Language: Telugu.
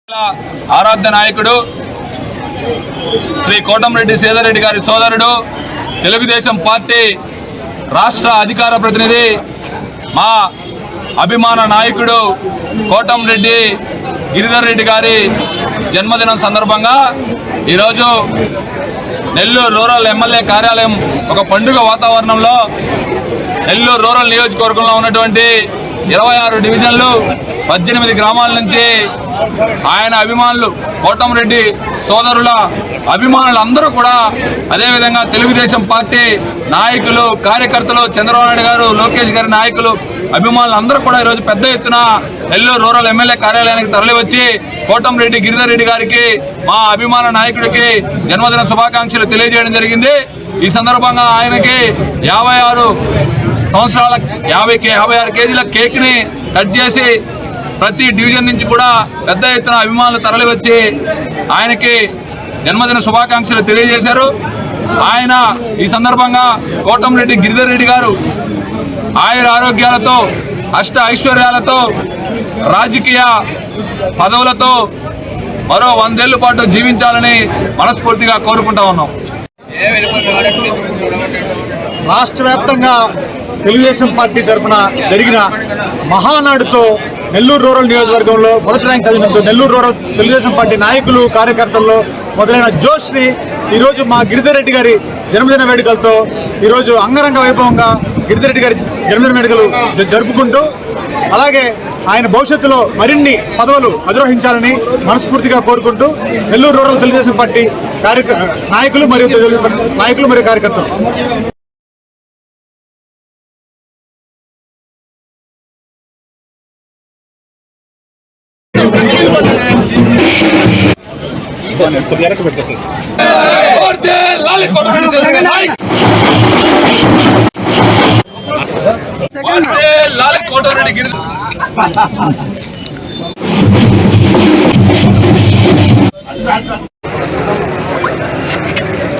ఆరాధ్య నాయకుడు శ్రీ కోటంరెడ్డి శ్రీధర్ రెడ్డి గారి సోదరుడు, తెలుగుదేశం పార్టీ రాష్ట్ర అధికార ప్రతినిధి, మా అభిమాన నాయకుడు కోటంరెడ్డి గిరిధర్ రెడ్డి గారి జన్మదినం సందర్భంగా ఈరోజు నెల్లూరు రూరల్ ఎమ్మెల్యే కార్యాలయం ఒక పండుగ వాతావరణంలో నెల్లూరు రూరల్ నియోజకవర్గంలో ఉన్నటువంటి 26 డివిజన్లు 18 గ్రామాల నుంచి ఆయన అభిమానులు, కోటంరెడ్డి సోదరుల అభిమానులు అందరూ కూడా, అదేవిధంగా తెలుగుదేశం పార్టీ నాయకులు, కార్యకర్తలు, చంద్రబాబు నాయుడు గారు, లోకేష్ గారి నాయకులు, అభిమానులు అందరూ కూడా ఈరోజు పెద్ద ఎత్తున నెల్లూరు రూరల్ ఎమ్మెల్యే కార్యాలయానికి తరలివచ్చి కోటంరెడ్డి గిరిధర్ రెడ్డి గారికి, మా అభిమాన నాయకుడికి జన్మదిన శుభాకాంక్షలు తెలియజేయడం జరిగింది. ఈ సందర్భంగా ఆయనకి 56 సంవత్సరాల 56 కేజీల కేక్ని కట్ చేసి ప్రతి డివిజన్ నుంచి కూడా పెద్ద ఎత్తున అభిమానులు తరలివచ్చి ఆయనకి జన్మదిన శుభాకాంక్షలు తెలియజేశారు. ఆయన ఈ సందర్భంగా కోటంరెడ్డి గిరిధర్ రెడ్డి గారు ఆయుర ఆరోగ్యాలతో, అష్ట ఐశ్వర్యాలతో, రాజకీయ పదవులతో మరో 100 ఏళ్ల పాటు జీవించాలని మనస్ఫూర్తిగా కోరుకుంటా ఉన్నాం. రాష్ట్ర వ్యాప్తంగా తెలుగుదేశం పార్టీ తరఫున జరిగిన మహానాడుతో నెల్లూరు రూరల్ నియోజకవర్గంలో మొదటి ర్యాంక్ సాధించడంతో నెల్లూరు రూరల్ తెలుగుదేశం పార్టీ నాయకులు, కార్యకర్తల్లో మొదలైన జోష్ని ఈరోజు మా గిరిధర్ రెడ్డి గారి జన్మదిన వేడుకలతో ఈరోజు అంగరంగ వైభవంగా గిరిధర్ రెడ్డి గారి జన్మదిన వేడుకలు జరుపుకుంటూ, అలాగే ఆయన భవిష్యత్తులో మరిన్ని పదవులు అధిరోహించాలని మనస్ఫూర్తిగా కోరుకుంటూ నెల్లూరు రూరల్ తెలుగుదేశం పార్టీ నాయకులు మరియు కార్యకర్తలు. లాలి కోటంరెడ్డి గిరిధర్